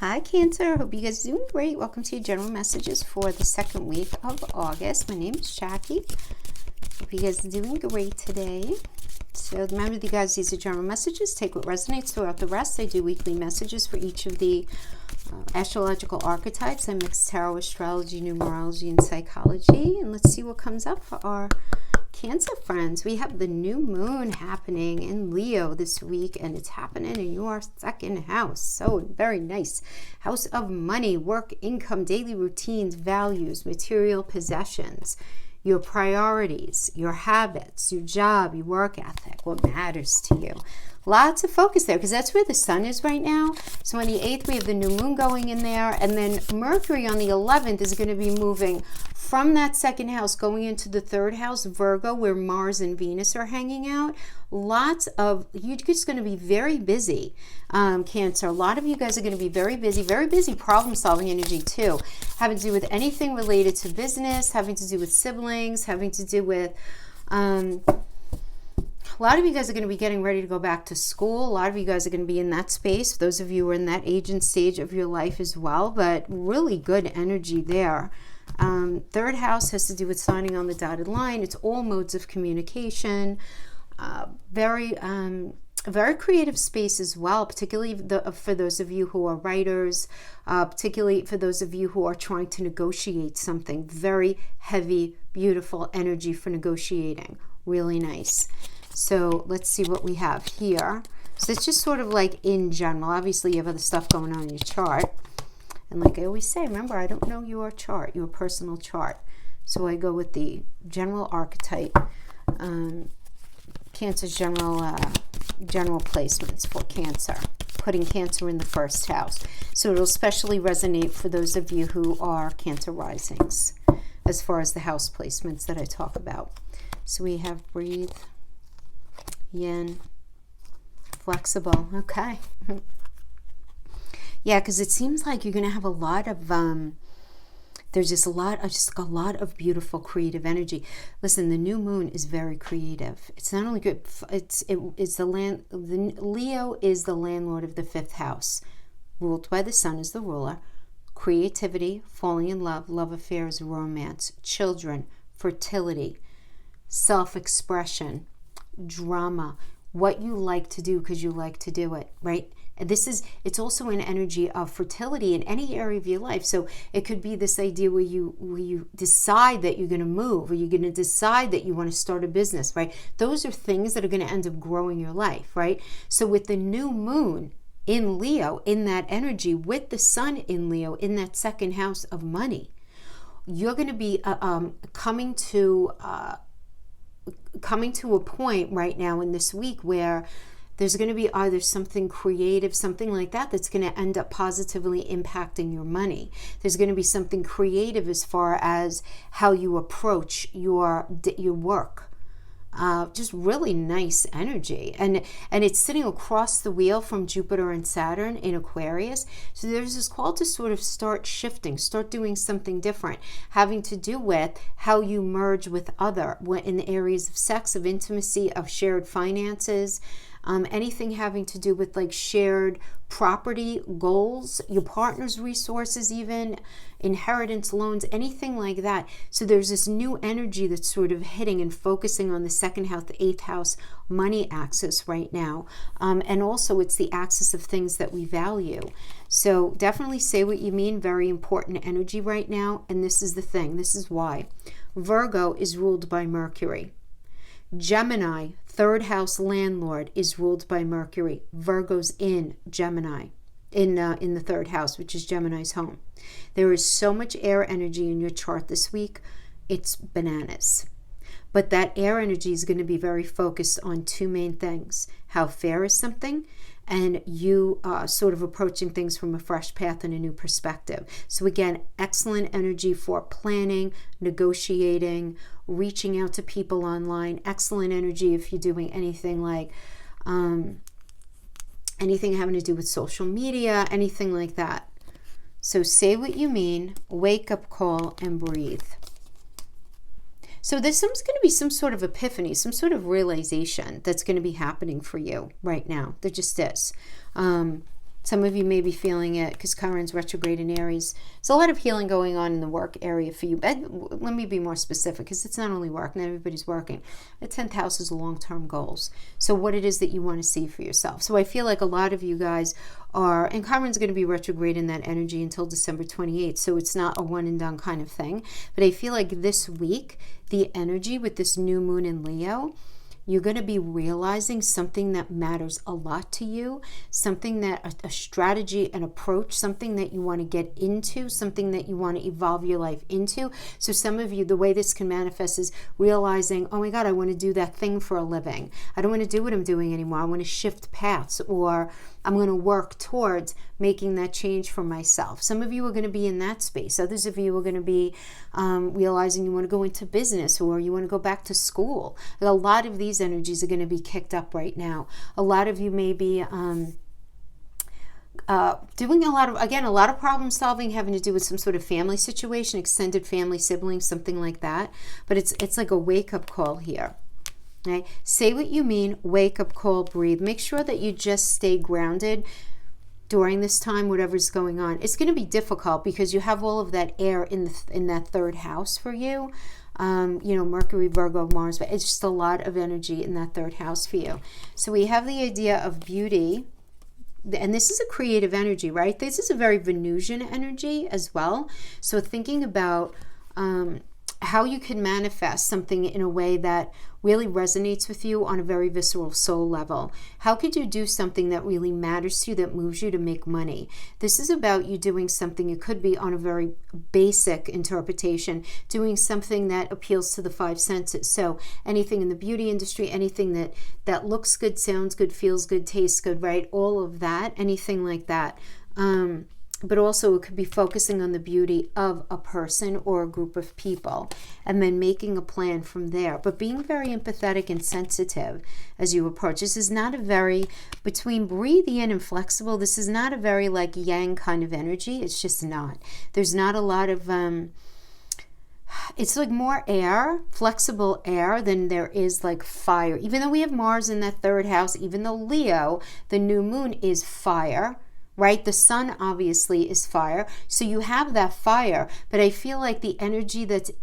Hi Cancer, hope you guys are doing great. Welcome to your general messages for the second week of August. My name is Jackie. Hope you guys are doing great today. So remember, you guys, these are general messages. Take what resonates, throughout the rest. I do weekly messages for each of the astrological archetypes. I mix tarot, astrology, numerology, and psychology. And let's see what comes up for our Cancer friends. We have the new moon happening in Leo this week, and it's happening in your second house. So very nice. House of money, work, income, daily routines, values, material possessions, your priorities, your habits, your job, your work ethic, what matters to you. Lots of focus there because that's where the sun is right now. So on the 8th, we have the new moon going in there. And then Mercury on the 11th is going to be moving from that second house going into the third house, Virgo, where Mars and Venus are hanging out. Lots of, you're just going to be very busy, Cancer. A lot of you guys are going to be very busy problem-solving energy too. Having to do with anything related to business, having to do with siblings, having to do with... a lot of you guys are going to be getting ready to go back to school. A lot of you guys are going to be in that space. Those of you who are in that age and stage of your life as well, but really good energy there. Third house has to do with signing on the dotted line. It's all modes of communication. Very creative space as well, particularly for those of you who are writers, particularly for those of you who are trying to negotiate something. Very heavy, beautiful energy for negotiating. Really nice. So let's see what we have here. So it's just sort of like in general. Obviously, you have other stuff going on in your chart. And like I always say, remember, I don't know your chart, your personal chart. So I go with the general archetype, Cancer's general placements for Cancer, putting Cancer in the first house. So it'll especially resonate for those of you who are Cancer risings, as far as the house placements that I talk about. So we have breathe, yin, flexible. Okay. Yeah, because it seems like you're going to have a lot of, there's just a lot of beautiful creative energy. Listen, the new moon is very creative. It's not only good, Leo is the landlord of the fifth house, ruled by the sun as the ruler. Creativity, falling in love, love affairs, romance, children, fertility, self-expression, drama, what you like to do because you like to do it, right? And it's also an energy of fertility in any area of your life. So it could be this idea where you decide that you're going to move, or you're going to decide that you want to start a business, right? Those are things that are going to end up growing your life, right? So with the new moon in Leo, in that energy, with the sun in Leo, in that second house of money, you're going to be coming to a point right now in this week where there's going to be either something creative, something like that, that's going to end up positively impacting your money. There's going to be something creative as far as how you approach your work. Just really nice energy. And it's sitting across the wheel from Jupiter and Saturn in Aquarius. So there's this call to sort of start shifting, start doing something different, having to do with how you merge with other in the areas of sex, of intimacy, of shared finances, anything having to do with like shared property goals, your partner's resources, even inheritance loans, anything like that. So there's this new energy that's sort of hitting and focusing on the second house, the 8th house money axis right now. And also it's the axis of things that we value. So definitely say what you mean. Very important energy right now. And this is the thing. This is why. Virgo is ruled by Mercury. Gemini, third house landlord, is ruled by Mercury. Virgo's in Gemini, in the third house, which is Gemini's home. There is so much air energy in your chart this week. It's bananas. But that air energy is going to be very focused on two main things. How fair is something, and you sort of approaching things from a fresh path and a new perspective. So again, excellent energy for planning, negotiating, reaching out to people online. Excellent energy if you're doing anything like anything having to do with social media, anything like that. So say what you mean, wake up call, and breathe. So there's going to be some sort of epiphany, some sort of realization that's going to be happening for you right now. There just is. Some of you may be feeling it because Chiron's retrograde in Aries. There's a lot of healing going on in the work area for you. But let me be more specific, because it's not only work, not everybody's working. The 10th house is long-term goals. So what it is that you want to see for yourself. So I feel like a lot of you guys are, and Chiron's going to be retrograde in that energy until December 28th. So it's not a one and done kind of thing. But I feel like this week, the energy with this new moon in Leo, you're going to be realizing something that matters a lot to you, something that a strategy, an approach, something that you want to get into, something that you want to evolve your life into. So some of you, the way this can manifest is realizing, oh my God, I want to do that thing for a living. I don't want to do what I'm doing anymore. I want to shift paths, or I'm going to work towards making that change for myself. Some of you are going to be in that space. Others of you are going to be realizing you want to go into business, or you want to go back to school. A lot of these energies are going to be kicked up right now. A lot of you may be doing a lot of problem solving, having to do with some sort of family situation, extended family, siblings, something like that. But it's like a wake-up call here. Okay? Say what you mean, wake up call, breathe. Make sure that you just stay grounded during this time, whatever's going on. It's going to be difficult because you have all of that air in that third house for you. Mercury, Virgo, Mars, but it's just a lot of energy in that third house for you. So we have the idea of beauty, and this is a creative energy, right? This is a very Venusian energy as well. So thinking about how you can manifest something in a way that really resonates with you on a very visceral soul level. How could you do something that really matters to you, that moves you to make money? This is about you doing something, it could be on a very basic interpretation, doing something that appeals to the five senses. So anything in the beauty industry, anything that looks good, sounds good, feels good, tastes good, right? All of that, anything like that. But also it could be focusing on the beauty of a person or a group of people, and then making a plan from there. But being very empathetic and sensitive as you approach. This is not a very, between breathy in and flexible, this is not a very like yang kind of energy. It's just not. There's not a lot of, it's like more air, flexible air, than there is like fire. Even though we have Mars in that third house, even though Leo, the new moon, is fire, right? The sun obviously is fire. So you have that fire, but I feel like the energy that's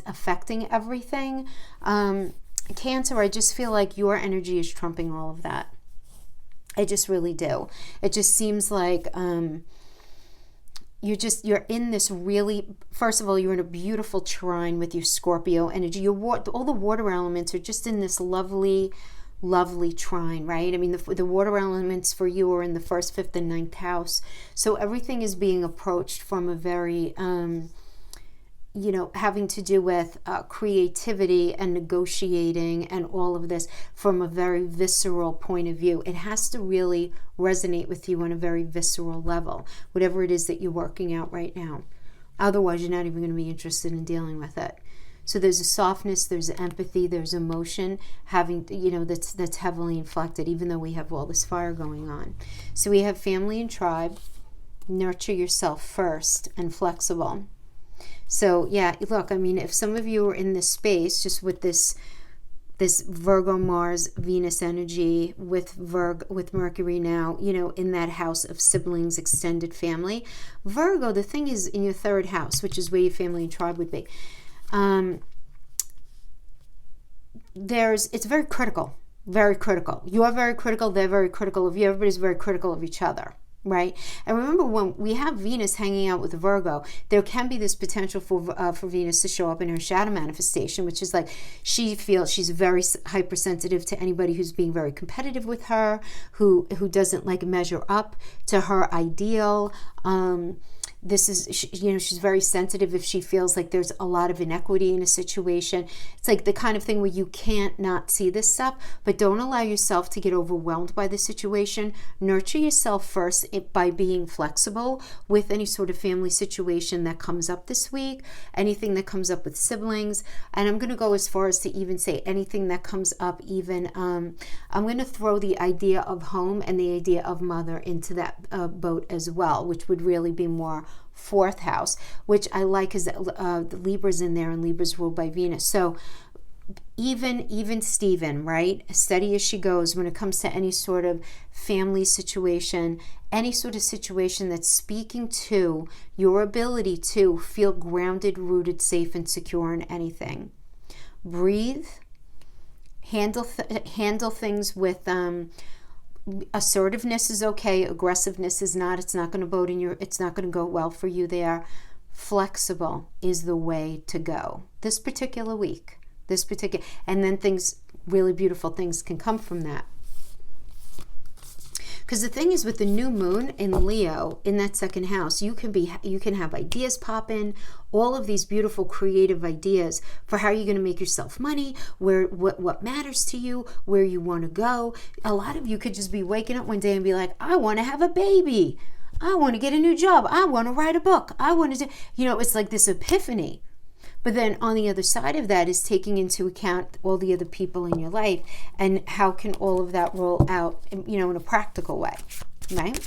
affecting everything, Cancer, I just feel like your energy is trumping all of that. I just really do. It just seems like you're in this really, first of all, you're in a beautiful trine with your Scorpio energy. All the water elements are just in this lovely trine, right? I mean, the water elements for you are in the 1st, 5th, and 9th house. So everything is being approached from a very, having to do with creativity and negotiating and all of this from a very visceral point of view. It has to really resonate with you on a very visceral level, whatever it is that you're working out right now. Otherwise, you're not even going to be interested in dealing with it. So there's a softness, there's empathy, there's emotion that's heavily inflected, even though we have all this fire going on. So we have family and tribe, nurture yourself first, and flexible. So yeah, look, I mean, if some of you are in this space, just with this Virgo, Mars, Venus energy with Mercury now, in that house of siblings, extended family. Virgo, the thing is in your 3rd house, which is where your family and tribe would be. It's very critical, very critical. You are very critical, they're very critical of you, everybody's very critical of each other, right? And remember, when we have Venus hanging out with Virgo, there can be this potential for Venus to show up in her shadow manifestation, which is like she feels she's very hypersensitive to anybody who's being very competitive with her, who doesn't like measure up to her ideal. She's very sensitive if she feels like there's a lot of inequity in a situation. It's like the kind of thing where you can't not see this stuff, but don't allow yourself to get overwhelmed by the situation. Nurture yourself first by being flexible with any sort of family situation that comes up this week, anything that comes up with siblings. And I'm going to go as far as to even say anything that comes up even, I'm going to throw the idea of home and the idea of mother into that boat as well, which would really be more 4th house, which I like, is that the Libra's in there, and Libra's ruled by Venus. So even Stephen, right? Steady as she goes when it comes to any sort of family situation, any sort of situation that's speaking to your ability to feel grounded, rooted, safe, and secure in anything. Breathe. Handle things with assertiveness is okay. Aggressiveness is not. It's not going to it's not going to go well for you there. Flexible is the way to go this particular week. And then really beautiful things can come from that. Because the thing is, with the new moon in Leo in that second house, you can have ideas pop in, all of these beautiful creative ideas for how you're going to make yourself money, what matters to you, where you want to go. A lot of you could just be waking up one day and be like, I want to have a baby. I want to get a new job. I want to write a book. I want to do, it's like this epiphany. But then on the other side of that is taking into account all the other people in your life and how can all of that roll out, in a practical way, right?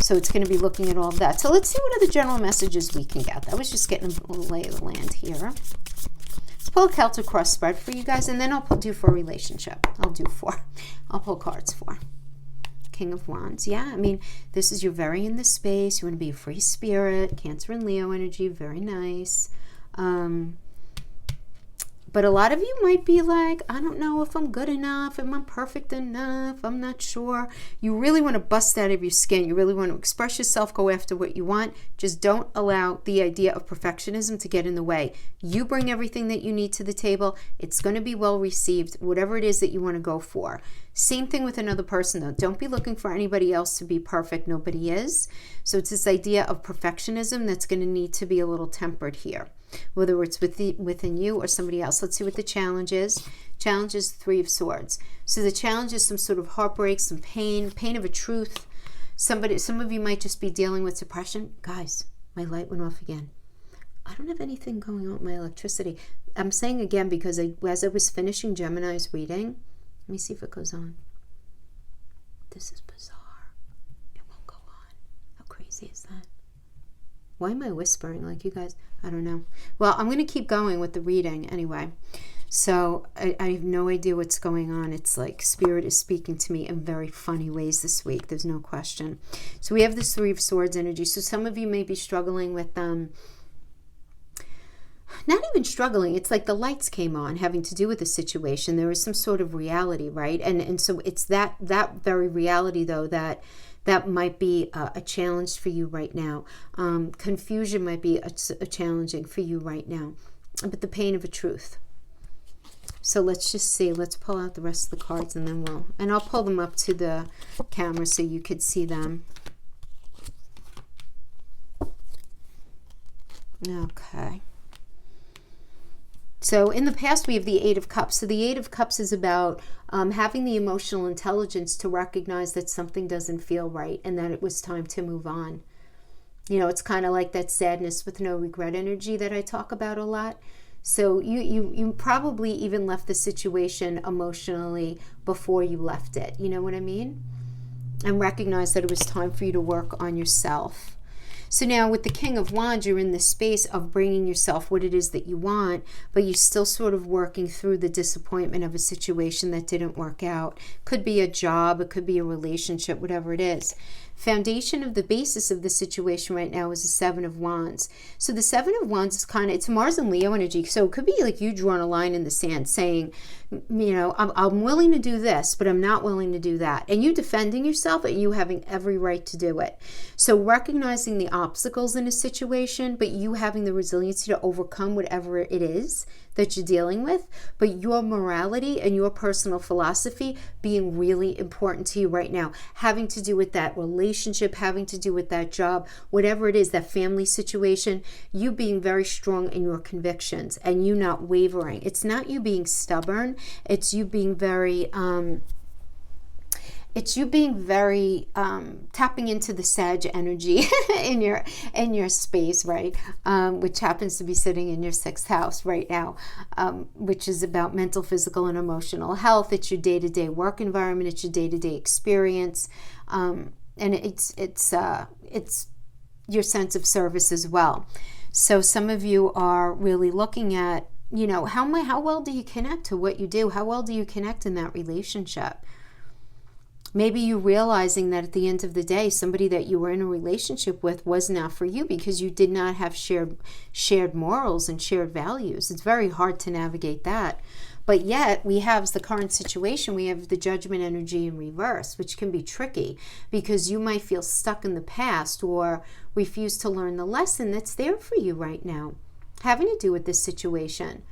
So it's going to be looking at all of that. So let's see what other general messages we can get. That was just getting a little lay of the land here. Let's pull a Celtic cross spread for you guys, and then I'll do for a relationship. I'll pull cards for. King of Wands. Yeah, this is, you're very in this space. You want to be a free spirit. Cancer and Leo energy. Very nice. But a lot of you might be like, I don't know if I'm good enough, am I perfect enough, I'm not sure. You really want to bust out of your skin. You really want to express yourself, go after what you want. Just don't allow the idea of perfectionism to get in the way. You bring everything that you need to the table. It's going to be well received, whatever it is that you want to go for. Same thing with another person, though. Don't be looking for anybody else to be perfect. Nobody is. So it's this idea of perfectionism that's going to need to be a little tempered here, whether it's within you or somebody else. Let's see what the challenge is. Challenge is 3 of Swords. So the challenge is some sort of heartbreak, some pain of a truth. Some of you might just be dealing with depression. Guys, my light went off again. I don't have anything going on with my electricity. I'm saying again because as I was finishing Gemini's reading, let me see if it goes on. This is bizarre. It won't go on. How crazy is that? Why am I whispering like you guys? I don't know. Well, I'm going to keep going with the reading anyway. So I have no idea what's going on. It's like Spirit is speaking to me in very funny ways this week. There's no question. So we have this 3 of Swords energy. So some of you may be struggling with not even struggling. It's like the lights came on having to do with the situation. There is some sort of reality, right? And so it's that very reality, though, that might be a challenge for you right now. Confusion might be a challenging for you right now. But the pain of a truth. So let's just see. Let's pull out the rest of the cards and then I'll pull them up to the camera so you could see them. Okay. So in the past, we have the 8 of Cups. So the 8 of Cups is about having the emotional intelligence to recognize that something doesn't feel right and that it was time to move on. It's kind of like that sadness with no regret energy that I talk about a lot. So you probably even left the situation emotionally before you left it. You know what I mean? And recognize that it was time for you to work on yourself. So now with the King of Wands, you're in this space of bringing yourself what it is that you want, but you're still sort of working through the disappointment of a situation that didn't work out. Could be a job, it could be a relationship, whatever it is. Foundation of the basis of the situation right now is the 7 of Wands. So the 7 of Wands is it's Mars and Leo energy. So it could be like you drawing a line in the sand saying, I'm willing to do this, but I'm not willing to do that. And you defending yourself and you having every right to do it. So recognizing the obstacles in a situation, but you having the resiliency to overcome whatever it is that you're dealing with, but your morality and your personal philosophy being really important to you right now, having to do with that relationship, having to do with that job, whatever it is, that family situation, you being very strong in your convictions and you not wavering. It's not you being stubborn, it's you being very tapping into the Sag energy in your space, right? Which happens to be sitting in your 6th house right now, which is about mental, physical, and emotional health. It's your day-to-day work environment. It's your day-to-day experience, and it's your sense of service as well. So some of you are really looking at you know, how well do you connect to what you do? How well do you connect in that relationship? Maybe you realizing that at the end of the day, somebody that you were in a relationship with was not for you because you did not have shared morals and shared values. It's very hard to navigate that. But yet we have the current situation, we have the judgment energy in reverse, which can be tricky because you might feel stuck in the past or refuse to learn the lesson that's there for you right now, having to do with this situation.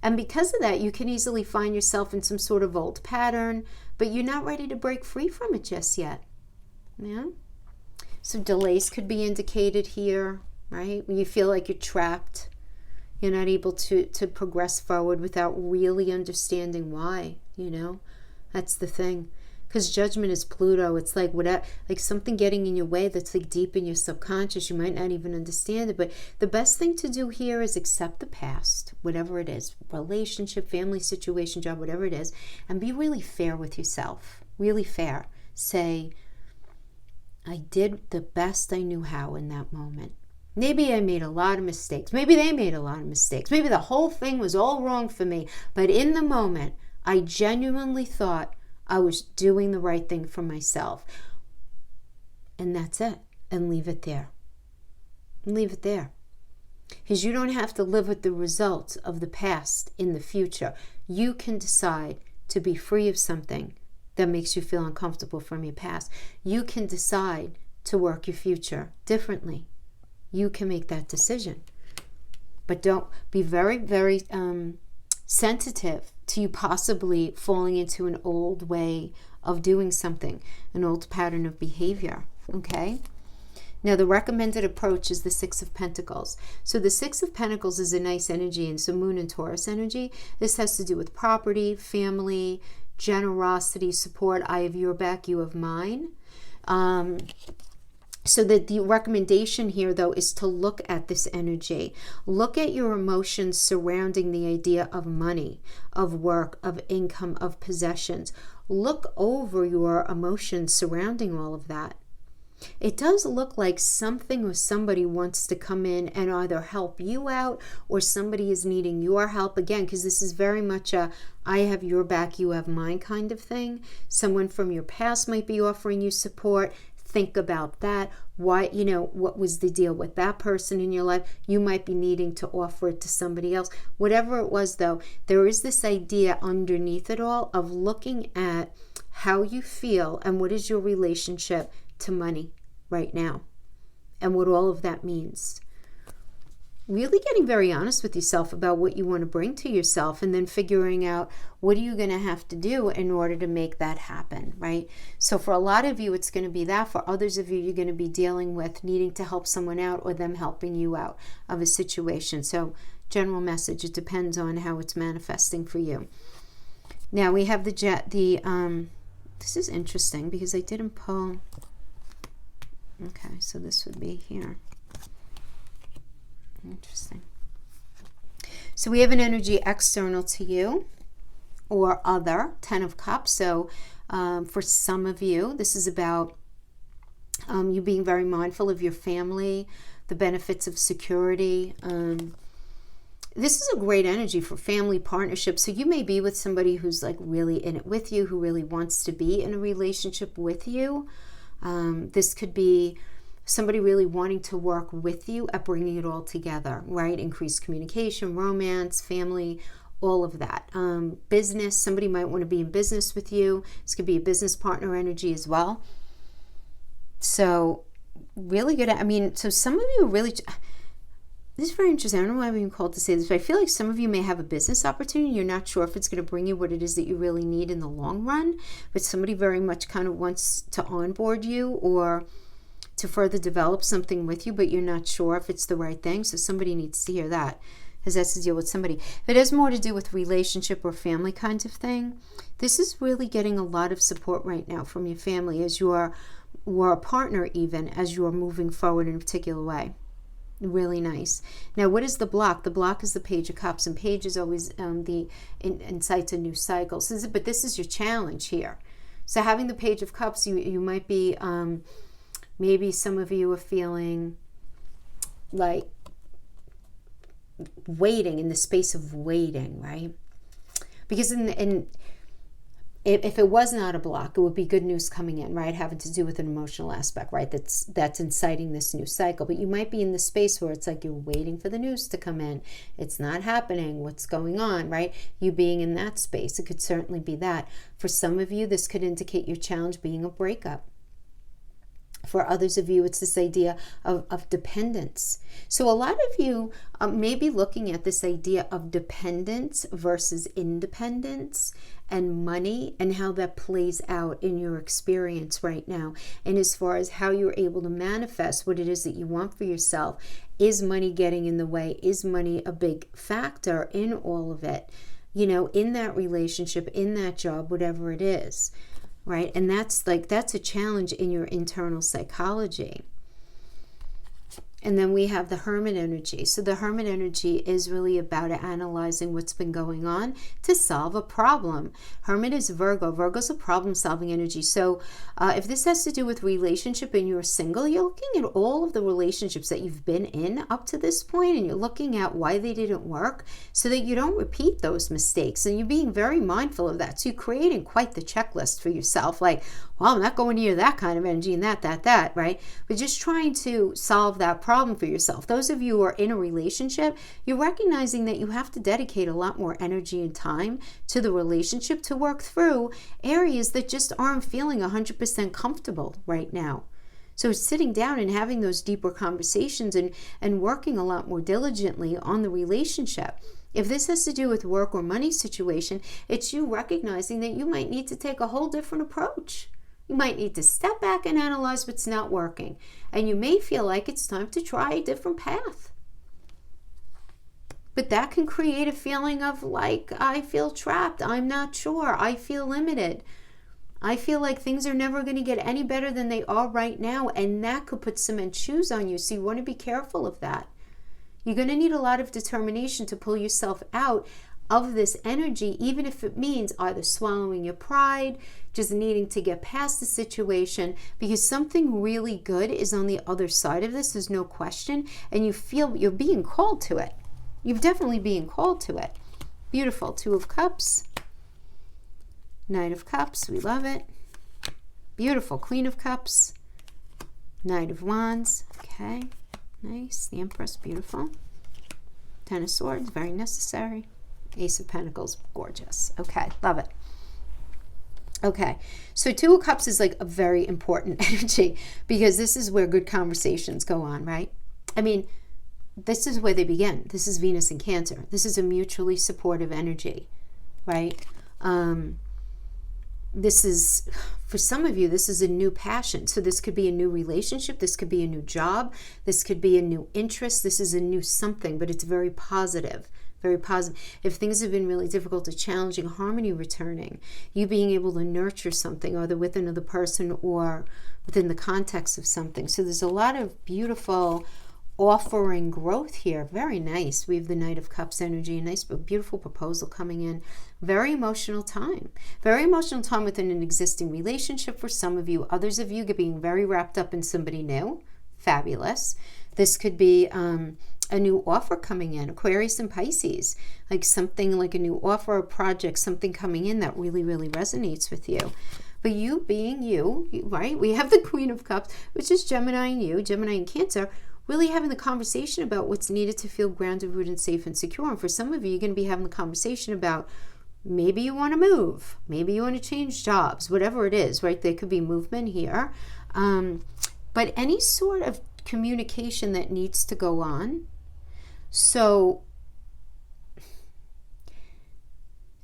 And because of that, you can easily find yourself in some sort of old pattern, but you're not ready to break free from it just yet. Yeah. So delays could be indicated here, right? When you feel like you're trapped, you're not able to progress forward without really understanding why, you know? That's the thing. Because judgment is Pluto. It's like whatever, like something getting in your way that's like deep in your subconscious. You might not even understand it. But the best thing to do here is accept the past, whatever it is, relationship, family situation, job, whatever it is, and be really fair with yourself. Really fair. Say, I did the best I knew how in that moment. Maybe I made a lot of mistakes. Maybe they made a lot of mistakes. Maybe the whole thing was all wrong for me. But in the moment, I genuinely thought I was doing the right thing for myself. And that's it. And leave it there. Leave it there. Because you don't have to live with the results of the past in the future. You can decide to be free of something that makes you feel uncomfortable from your past. You can decide to work your future differently. You can make that decision. But don't be very, very sensitive to you possibly falling into an old way of doing something, an old pattern of behavior, okay? Now, the recommended approach is the Six of Pentacles. So the Six of Pentacles is a nice energy, and so Moon and Taurus energy. This has to do with property, family, generosity, support. I have your back, you have mine. So that the recommendation here, though, is to look at this energy. Look at your emotions surrounding the idea of money, of work, of income, of possessions. Look over your emotions surrounding all of that. It does look like something or somebody wants to come in and either help you out or somebody is needing your help. Again, because this is very much a I have your back, you have mine kind of thing. Someone from your past might be offering you support. Think about that. Why, you know, what was the deal with that person in your life? You might be needing to offer it to somebody else. Whatever it was, though, there is this idea underneath it all of looking at how you feel and what is your relationship to money right now and what all of that means. Really getting very honest with yourself about what you want to bring to yourself and then figuring out what are you going to have to do in order to make that happen, right? So for a lot of you, it's going to be that. For others of you, you're going to be dealing with needing to help someone out or them helping you out of a situation. So general message, it depends on how it's manifesting for you. Now we have this is interesting because I didn't pull. Okay, so this would be here. Interesting. So we have an energy external to you or other, 10 of Cups. So for some of you, this is about you being very mindful of your family, the benefits of security. This is a great energy for family partnership. So you may be with somebody who's like really in it with you, who really wants to be in a relationship with you. This could be somebody really wanting to work with you at bringing it all together, right? Increased communication, romance, family, all of that. Business, somebody might want to be in business with you. This could be a business partner energy as well. So really good. I mean, so some of you really, this is very interesting. I don't know why I'm even called to say this, but I feel like some of you may have a business opportunity. You're not sure if it's going to bring you what it is that you really need in the long run, but somebody very much kind of wants to onboard you or to further develop something with you, but you're not sure if it's the right thing. So somebody needs to hear that, because that's to deal with somebody. If it has more to do with relationship or family kind of thing, this is really getting a lot of support right now from your family as you are, or a partner even, as you are moving forward in a particular way. Really nice. Now, what is the block? The block is the Page of Cups, and Page is always the insights and new cycles. But this is your challenge here. So having the Page of Cups, you might be, maybe some of you are feeling like waiting, in the space of waiting, right? Because if it was not a block, it would be good news coming in, right? Having to do with an emotional aspect, right? That's inciting this new cycle. But you might be in the space where it's like you're waiting for the news to come in. It's not happening. What's going on, right? You being in that space, it could certainly be that. For some of you, this could indicate your challenge being a breakup. For others of you, it's this idea of dependence. So a lot of you may be looking at this idea of dependence versus independence and money, and how that plays out in your experience right now. And as far as how you're able to manifest what it is that you want for yourself, is money getting in the way? Is money a big factor in all of it? You know, in that relationship, in that job, whatever it is. Right? And that's a challenge in your internal psychology. And then we have the Hermit energy. So the Hermit energy is really about analyzing what's been going on to solve a problem. Hermit is Virgo. Virgo's a problem-solving energy. So if this has to do with relationship and you're single, you're looking at all of the relationships that you've been in up to this point, and you're looking at why they didn't work so that you don't repeat those mistakes. And you're being very mindful of that. So you're creating quite the checklist for yourself. Like, well, I'm not going near that kind of energy and that, right? But just trying to solve that problem for yourself. Those of you who are in a relationship, you're recognizing that you have to dedicate a lot more energy and time to the relationship to work through areas that just aren't feeling 100% comfortable right now. So sitting down and having those deeper conversations and working a lot more diligently on the relationship. If this has to do with work or money situation, it's you recognizing that you might need to take a whole different approach. You might need to step back and analyze what's not working. And you may feel like it's time to try a different path. But that can create a feeling of like, I feel trapped. I'm not sure. I feel limited. I feel like things are never going to get any better than they are right now. And that could put cement shoes on you. So you want to be careful of that. You're going to need a lot of determination to pull yourself out of this energy, even if it means either swallowing your pride, just needing to get past the situation, because something really good is on the other side of this, there's no question, and you feel you're being called to it. You're definitely being called to it. Beautiful. 2 of Cups, Knight of Cups, we love it. Beautiful. Queen of Cups, Knight of Wands, okay, nice. The Empress, beautiful. 10 of Swords, very necessary. Ace of Pentacles, gorgeous. Okay, love it. Okay, so 2 of Cups is like a very important energy because this is where good conversations go on, right? I mean, this is where they begin. This is Venus in Cancer. This is a mutually supportive energy, right? This is, for some of you, this is a new passion. So this could be a new relationship. This could be a new job. This could be a new interest. This is a new something, but it's very positive. Very positive. If things have been really difficult or challenging, harmony returning, you being able to nurture something, either with another person or within the context of something. So there's a lot of beautiful offering growth here. Very nice. We have the Knight of Cups energy, a nice, beautiful proposal coming in. Very emotional time. Very emotional time within an existing relationship for some of you. Others of you being very wrapped up in somebody new. Fabulous. This could be a new offer coming in, Aquarius and Pisces, like something like a new offer or project, something coming in that really, really resonates with you. But you being you, right? We have the Queen of Cups, which is Gemini and you, Gemini and Cancer, really having the conversation about what's needed to feel grounded, rooted, safe, and secure. And for some of you, you're going to be having the conversation about maybe you want to move, maybe you want to change jobs, whatever it is, right? There could be movement here. But any sort of communication that needs to go on. So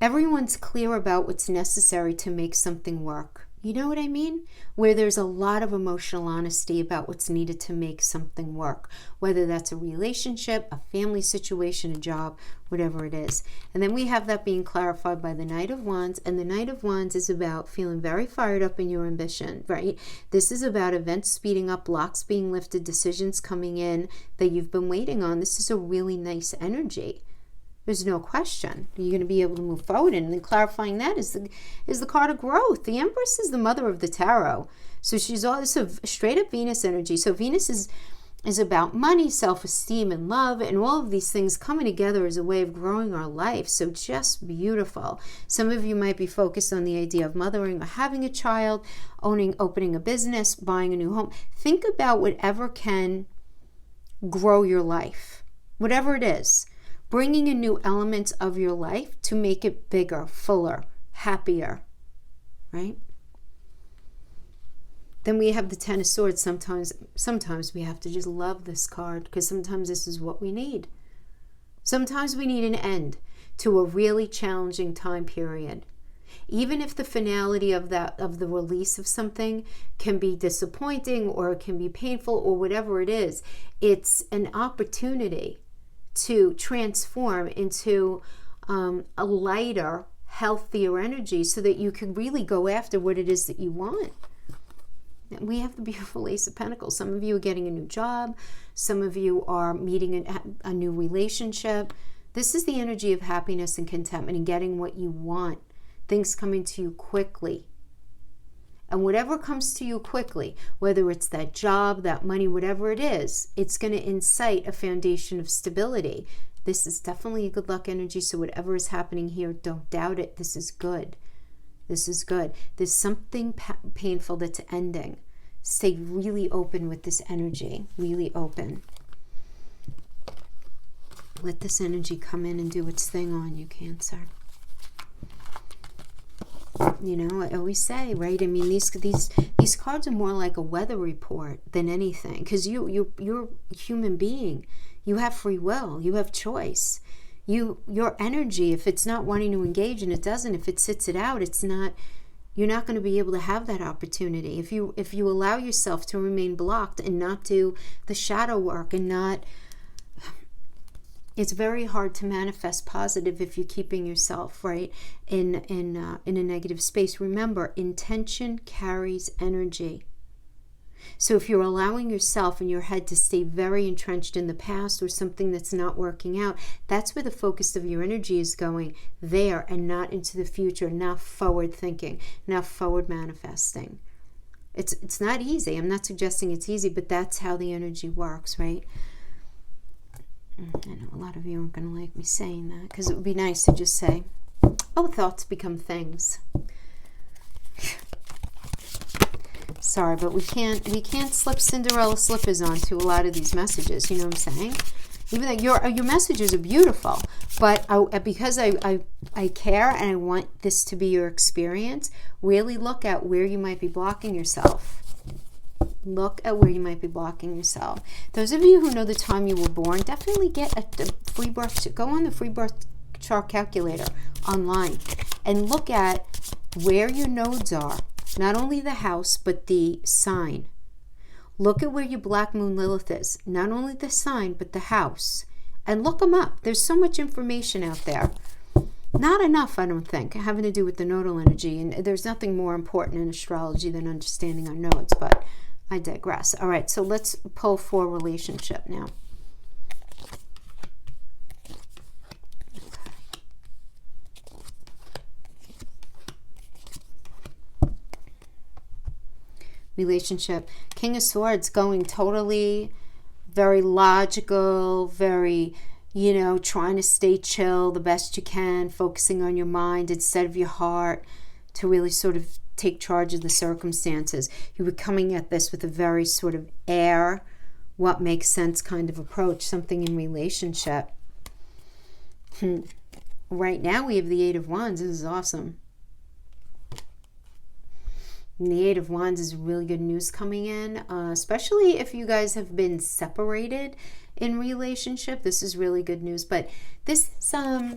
everyone's clear about what's necessary to make something work. You know what I mean? Where there's a lot of emotional honesty about what's needed to make something work, whether that's a relationship, a family situation, a job, whatever it is. And then we have that being clarified by the Knight of Wands, and the Knight of Wands is about feeling very fired up in your ambition, right? This is about events speeding up, blocks being lifted, decisions coming in that you've been waiting on. This is a really nice energy. There's no question. You're going to be able to move forward. And then clarifying that is the card of growth. The Empress is the mother of the tarot. So she's also straight up Venus energy. So Venus is is about money, self-esteem, and love, and all of these things coming together as a way of growing our life. So just beautiful. Some of you might be focused on the idea of mothering or having a child, opening a business, buying a new home. Think about whatever can grow your life, whatever it is, bringing in new elements of your life to make it bigger, fuller, happier, right? Then we have the Ten of Swords. Sometimes we have to just love this card, because sometimes this is what we need. Sometimes we need an end to a really challenging time period. Even if the finality of the release of something can be disappointing, or it can be painful, or whatever it is, it's an opportunity to transform into a lighter, healthier energy, so that you can really go after what it is that you want. We have the beautiful Ace of Pentacles. Some of you are getting a new job. Some of you are meeting a new relationship. This is the energy of happiness and contentment and getting what you want. Things coming to you quickly. And whatever comes to you quickly, whether it's that job, that money, whatever it is, it's going to incite a foundation of stability. This is definitely a good luck energy. So whatever is happening here, don't doubt it. This is good. This is good. There's something painful that's ending. Stay really open with this energy. Really open. Let this energy come in and do its thing on you, Cancer. You know, I always say, right? I mean, these cards are more like a weather report than anything, because you're a human being. You have free will. You have choice. Your energy, if it's not wanting to engage, and it doesn't, if it sits it out, you're not going to be able to have that opportunity. If you allow yourself to remain blocked and not do the shadow work and not, it's very hard to manifest positive if you're keeping yourself, right, in a negative space. Remember, intention carries energy. So if you're allowing yourself in your head to stay very entrenched in the past or something that's not working out, that's where the focus of your energy is going, there, and not into the future, not forward thinking, not forward manifesting. It's not easy. I'm not suggesting it's easy, but that's how the energy works, right? I know a lot of you aren't going to like me saying that, because it would be nice to just say, oh, thoughts become things. Sorry, but we can't slip Cinderella slippers onto a lot of these messages. You know what I'm saying? Even though your messages are beautiful, but because I care and I want this to be your experience, really look at where you might be blocking yourself. Look at where you might be blocking yourself. Those of you who know the time you were born, definitely get a free birth. Go on the free birth chart calculator online and look at where your nodes are. Not only the house, but the sign. Look at where your Black Moon Lilith is. Not only the sign, but the house. And look them up. There's so much information out there. Not enough, I don't think, having to do with the nodal energy. And there's nothing more important in astrology than understanding our nodes. But I digress. All right, so let's pull for relationship now. Relationship. King of Swords going totally very logical, very, trying to stay chill the best you can, focusing on your mind instead of your heart to really sort of take charge of the circumstances. You were coming at this with a very sort of what makes sense kind of approach, something in relationship. Right now we have the Eight of Wands. This is awesome. And the Eight of Wands is really good news coming in, especially if you guys have been separated in relationship. This is really good news. But this is,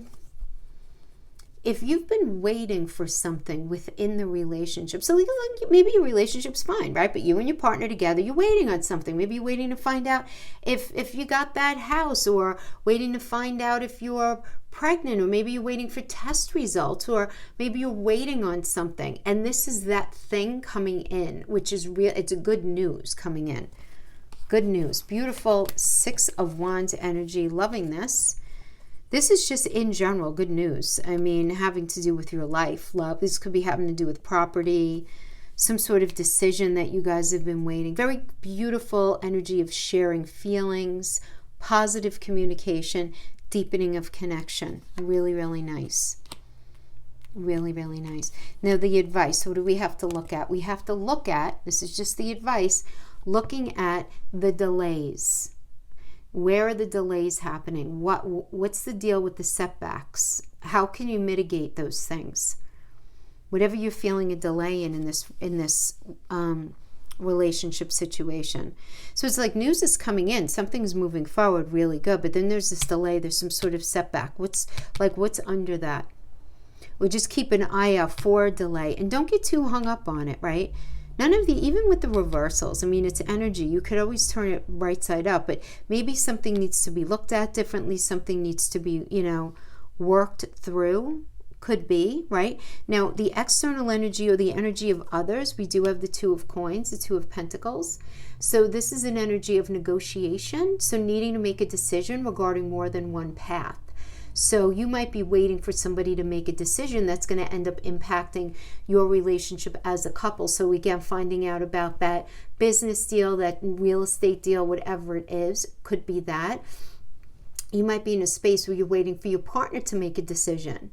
if you've been waiting for something within the relationship, so maybe your relationship's fine, right? But you and your partner together, you're waiting on something. Maybe you're waiting to find out if you got that house, or waiting to find out if you're pregnant, or maybe you're waiting for test results, or maybe you're waiting on something. And this is that thing coming in, which is real. It's a good news coming in. Good news. Beautiful Six of Wands energy. Loving this. This is just in general good news. I mean, having to do with your life, love. This could be having to do with property, some sort of decision that you guys have been waiting. Very beautiful energy of sharing feelings, positive communication, deepening of connection. Really, really nice. Really, really nice. Now the advice, what do we have to look at? We have to look at, this is just the advice, looking at the delays. Where are the delays happening? What's the deal with the setbacks? How can you mitigate those things? Whatever you're feeling a delay in this relationship situation. So it's like news is coming in, something's moving forward really good, but then there's this delay, there's some sort of setback. What's under that? Or just keep an eye out for a delay and don't get too hung up on it, right? Even with the reversals, I mean, it's energy. You could always turn it right side up, but maybe something needs to be looked at differently. Something needs to be, worked through. Could be, right? Now, the external energy or the energy of others, we do have the Two of Coins, the Two of Pentacles. So this is an energy of negotiation. So needing to make a decision regarding more than one path. So you might be waiting for somebody to make a decision that's going to end up impacting your relationship as a couple. So again, finding out about that business deal, that real estate deal, whatever it is, could be that. You might be in a space where you're waiting for your partner to make a decision.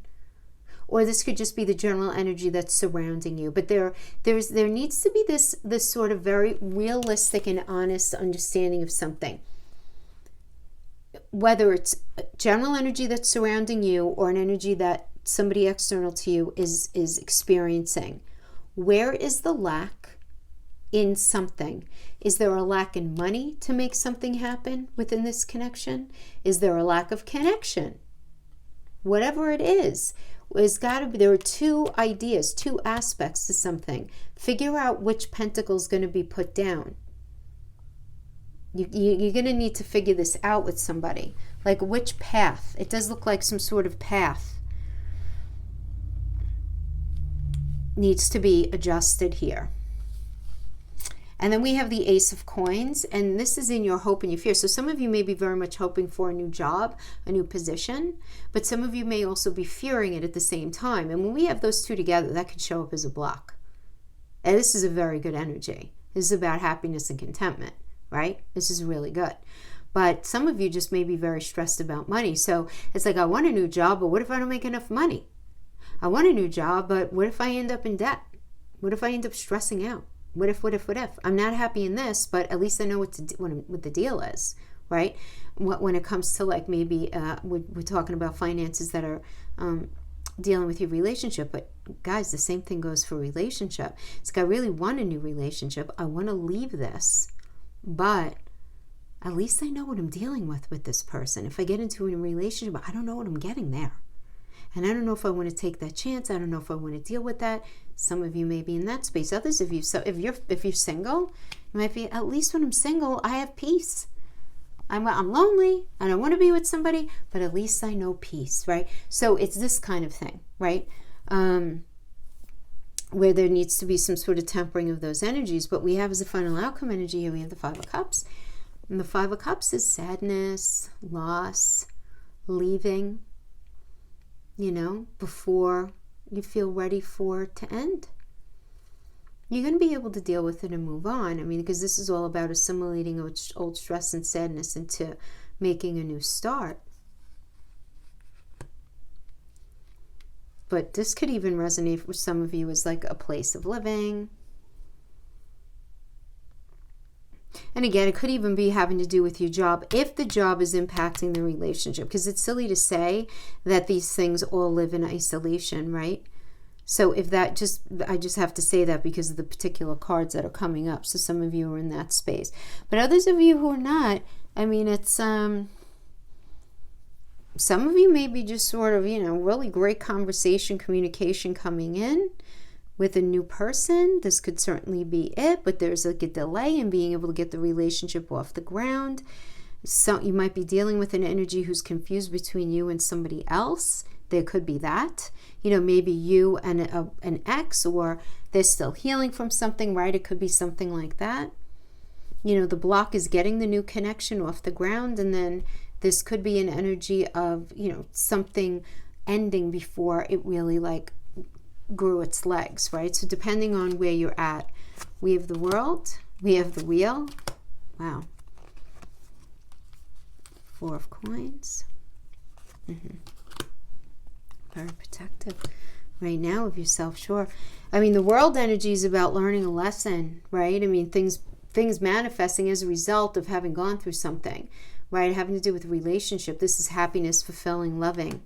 Or this could just be the general energy that's surrounding you. But there needs to be this sort of very realistic and honest understanding of something. Whether it's general energy that's surrounding you or an energy that somebody external to you is experiencing. Where is the lack in something? Is there a lack in money to make something happen within this connection? Is there a lack of connection? Whatever it is, there are two ideas, two aspects to something. Figure out which pentacle is going to be put down. You're going to need to figure this out with somebody. Like which path? It does look like some sort of path needs to be adjusted here. And then we have the Ace of Coins, and this is in your hope and your fear. So some of you may be very much hoping for a new job, a new position, but some of you may also be fearing it at the same time. And when we have those two together, that can show up as a block. And this is a very good energy. This is about happiness and contentment, right? This is really good. But some of you just may be very stressed about money. So it's like, I want a new job, but what if I don't make enough money? I want a new job, but what if I end up in debt? What if I end up stressing out? What if? I'm not happy in this, but at least I know what the deal is, right? When it comes to like maybe we're talking about finances that are dealing with your relationship. But guys, the same thing goes for relationship. It's like, I really want a new relationship. I want to leave this, but at least I know what I'm dealing with this person. If I get into a relationship, I don't know what I'm getting there. And I don't know if I want to take that chance. I don't know if I want to deal with that. Some of you may be in that space. Others of you, so if you're single, you might be, at least when I'm single, I have peace. I'm lonely. I don't want to be with somebody, but at least I know peace, right? So it's this kind of thing, right? Where there needs to be some sort of tempering of those energies. But we have as a final outcome energy here, we have the Five of Cups. And the Five of Cups is sadness, loss, leaving, before you feel ready for it to end. You're going to be able to deal with it and move on. I mean, because this is all about assimilating old stress and sadness into making a new start. But this could even resonate with some of you as like a place of living. And again, it could even be having to do with your job if the job is impacting the relationship, because it's silly to say that these things all live in isolation, right? So if that I just have to say that because of the particular cards that are coming up. So some of you are in that space, but others of you who are not, I mean, it's some of you may be just sort of, really great conversation, communication coming in with a new person. This could certainly be it, but there's like a delay in being able to get the relationship off the ground. So you might be dealing with an energy who's confused between you and somebody else. There could be that, maybe you and an ex, or they're still healing from something, right? It could be something like that. The block is getting the new connection off the ground, and then this could be an energy of, something ending before it really grew its legs, right? So depending on where you're at, we have the World, we have the Wheel. Wow. 4 of Coins. Very protective right now of yourself, sure. I mean, the World energy is about learning a lesson, right? I mean, things manifesting as a result of having gone through something, right? Having to do with a relationship. This is happiness, fulfilling, loving.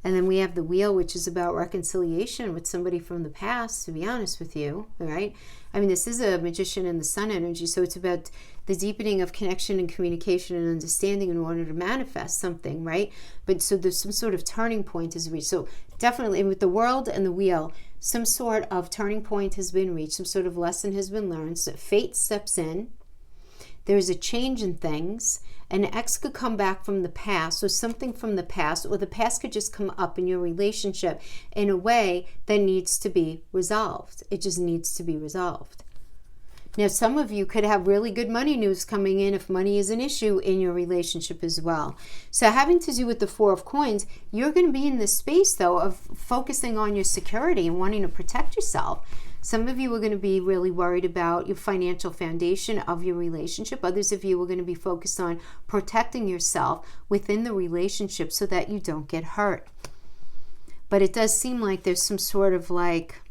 And then we have the Wheel, which is about reconciliation with somebody from the past, to be honest with you, right? I mean, this is a Magician and the Sun energy, so it's about the deepening of connection and communication and understanding in order to manifest something, right? But so there's some sort of turning point is reached. So definitely with the World and the Wheel, some sort of turning point has been reached, some sort of lesson has been learned. So fate steps in. There's a change in things. An ex could come back from the past, or something from the past, or the past could just come up in your relationship in a way that needs to be resolved. It just needs to be resolved. Now, some of you could have really good money news coming in if money is an issue in your relationship as well. So having to do with the 4 of Coins, you're going to be in this space, though, of focusing on your security and wanting to protect yourself. Some of you are going to be really worried about your financial foundation of your relationship. Others of you are going to be focused on protecting yourself within the relationship so that you don't get hurt. But it does seem like there's some sort of like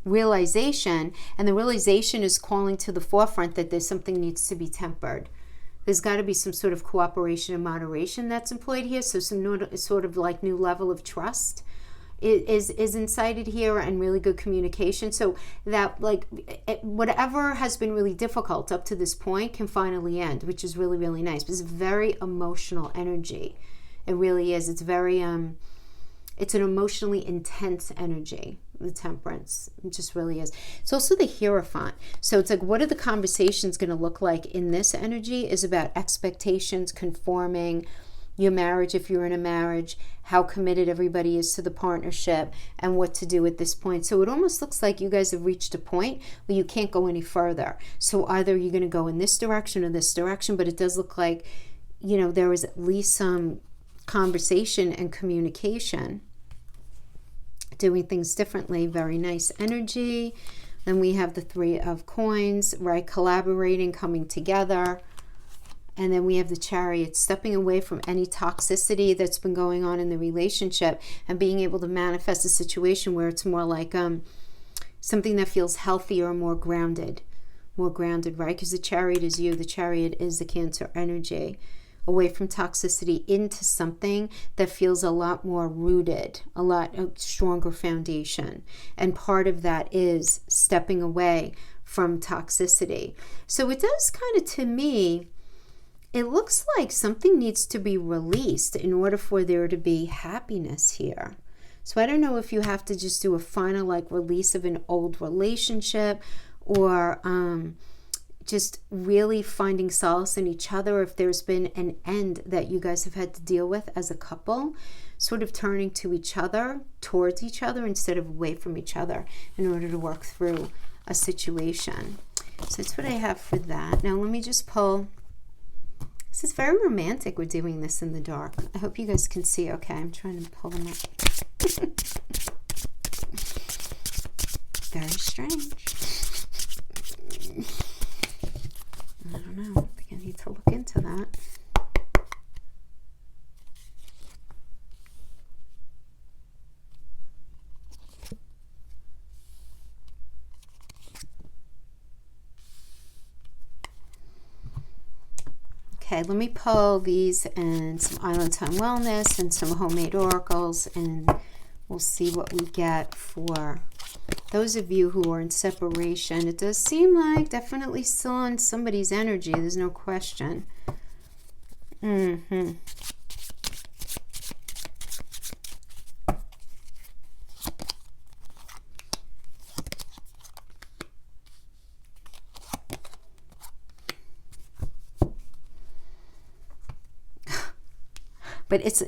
realization, and the realization is calling to the forefront that there's something needs to be tempered. There's got to be some sort of cooperation and moderation that's employed here. So some sort of like new level of trust is incited here, and really good communication, so that like whatever has been really difficult up to this point can finally end, which is really, really nice. It's very emotional energy. It really is. It's very it's an emotionally intense energy, the Temperance. It just really is. It's also the Hierophant. So it's like, what are the conversations going to look like in this energy is about expectations, conforming, your marriage, if you're in a marriage, how committed everybody is to the partnership, and what to do at this point. So it almost looks like you guys have reached a point where you can't go any further. So either you're going to go in this direction or this direction, but it does look like, you know, there is at least some conversation and communication, doing things differently. Very nice energy. Then we have the 3 of Coins, right? Collaborating, coming together. And then we have the Chariot, stepping away from any toxicity that's been going on in the relationship and being able to manifest a situation where it's more like something that feels healthier or more grounded, right? Because the Chariot is you. The Chariot is the Cancer energy. Away from toxicity into something that feels a lot more rooted, a lot stronger foundation. And part of that is stepping away from toxicity. So it does kind of, to me, it looks like something needs to be released in order for there to be happiness here. So I don't know if you have to just do a final like release of an old relationship, or just really finding solace in each other, if there's been an end that you guys have had to deal with as a couple, sort of turning to each other, towards each other, instead of away from each other in order to work through a situation. So that's what I have for that. Now let me just pull. This is very romantic. We're doing this in the dark. I hope you guys can see. Okay, I'm trying to pull them up. Very strange. I don't know. I think I need to look into that. Okay, let me pull these and some Island Time Wellness and some homemade oracles, and we'll see what we get for those of you who are in separation. It does seem like definitely still on somebody's energy. There's no question. But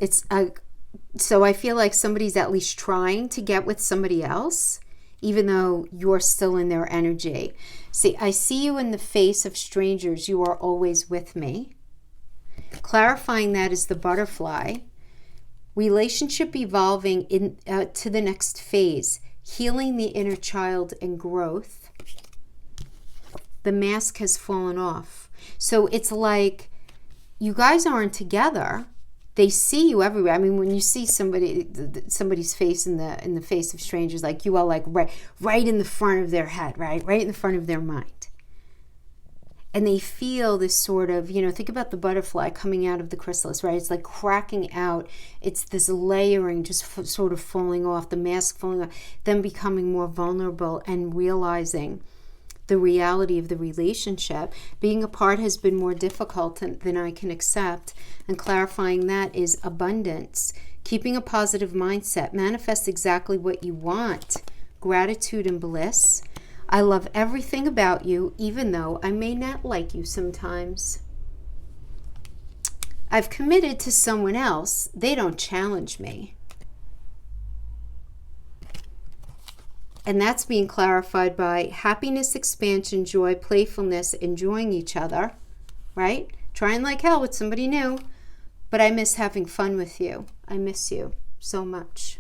so I feel like somebody's at least trying to get with somebody else, even though you're still in their energy. See, I see you in the face of strangers. You are always with me. Clarifying that is the Butterfly. Relationship evolving to the next phase. healing the inner child and growth, the mask has fallen off. So it's like you guys aren't together. They see you everywhere. I mean, when you see somebody's face in the face of strangers, like you are like right in the front of their head, right in the front of their mind. And they feel this sort of, think about the butterfly coming out of the chrysalis, right? It's like cracking out. It's this layering just sort of falling off, the mask falling off, them becoming more vulnerable and realizing the reality of the relationship. Being apart has been more difficult than I can accept. And clarifying that is abundance. Keeping a positive mindset. Manifest exactly what you want. Gratitude and bliss. I love everything about you, even though I may not like you sometimes. I've committed to someone else. They don't challenge me. And that's being clarified by happiness, expansion, joy, playfulness, enjoying each other, right? Trying like hell with somebody new, but I miss having fun with you. I miss you so much.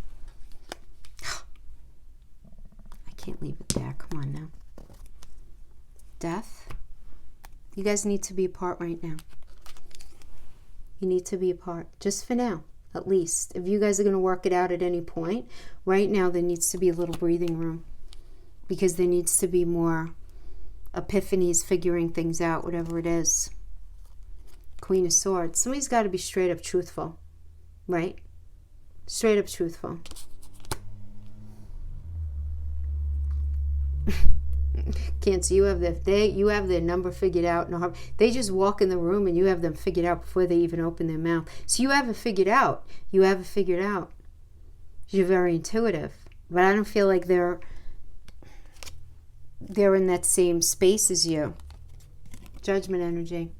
I can't leave it there. Come on now. Death. You guys need to be apart right now. You need to be apart, just for now. At least, if you guys are going to work it out at any point, right now there needs to be a little breathing room, because there needs to be more epiphanies, figuring things out, whatever it is. Queen of Swords. Somebody's got to be straight up truthful, right? Straight up truthful. Cancer, you have their number figured out. No, they just walk in the room and you have them figured out before they even open their mouth. So you have it figured out. You have it figured out. You're very intuitive, but I don't feel like they're in that same space as you. Judgment energy.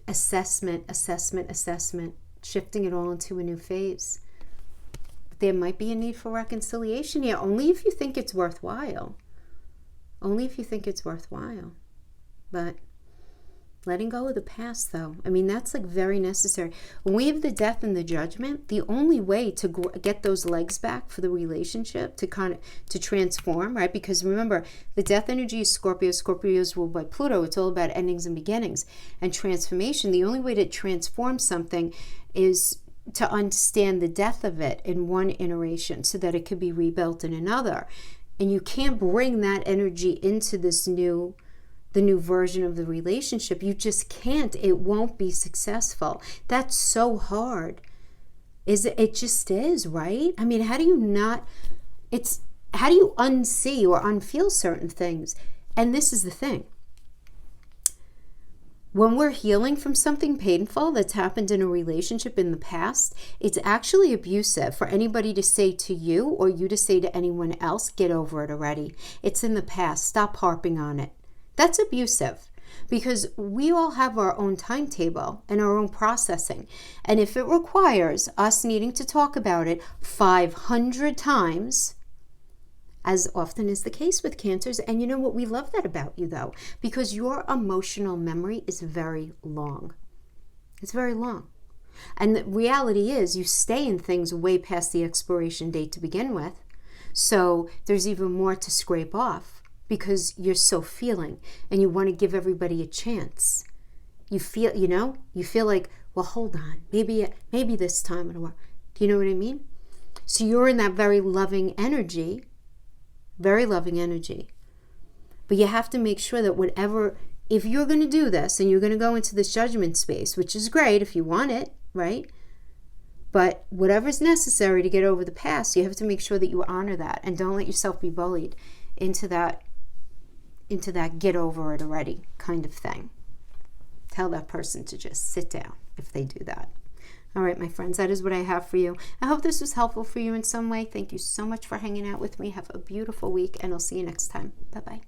Assessment. Shifting it all into a new phase. There might be a need for reconciliation here, only if you think it's worthwhile. Only if you think it's worthwhile. But letting go of the past, though, I mean, that's like very necessary. When we have the death and the judgment, the only way to get those legs back for the relationship, to transform, right? Because remember, the death energy is Scorpio. Scorpio is ruled by Pluto. It's all about endings and beginnings. And transformation, the only way to transform something is to understand the death of it in one iteration so that it could be rebuilt in another. And you can't bring that energy into the new version of the relationship. You just can't. It won't be successful. That's so hard. It just is, right? I mean, how do you unsee or unfeel certain things? And this is the thing. When we're healing from something painful that's happened in a relationship in the past, it's actually abusive for anybody to say to you or you to say to anyone else, get over it already. It's in the past. Stop harping on it. That's abusive, because we all have our own timetable and our own processing. And if it requires us needing to talk about it 500 times, as often is the case with Cancers. And you know what? We love that about you, though, because your emotional memory is very long. It's very long. And the reality is you stay in things way past the expiration date to begin with. So there's even more to scrape off because you're so feeling and you want to give everybody a chance. You feel, you feel like, well, hold on, maybe this time it'll work. Do you know what I mean? So you're in that very loving energy. Very loving energy. But you have to make sure that if you're going to do this and you're going to go into this judgment space, which is great if you want it, right? But whatever's necessary to get over the past, you have to make sure that you honor that and don't let yourself be bullied into that get over it already kind of thing. Tell that person to just sit down if they do that. All right, my friends, that is what I have for you. I hope this was helpful for you in some way. Thank you so much for hanging out with me. Have a beautiful week, and I'll see you next time. Bye-bye.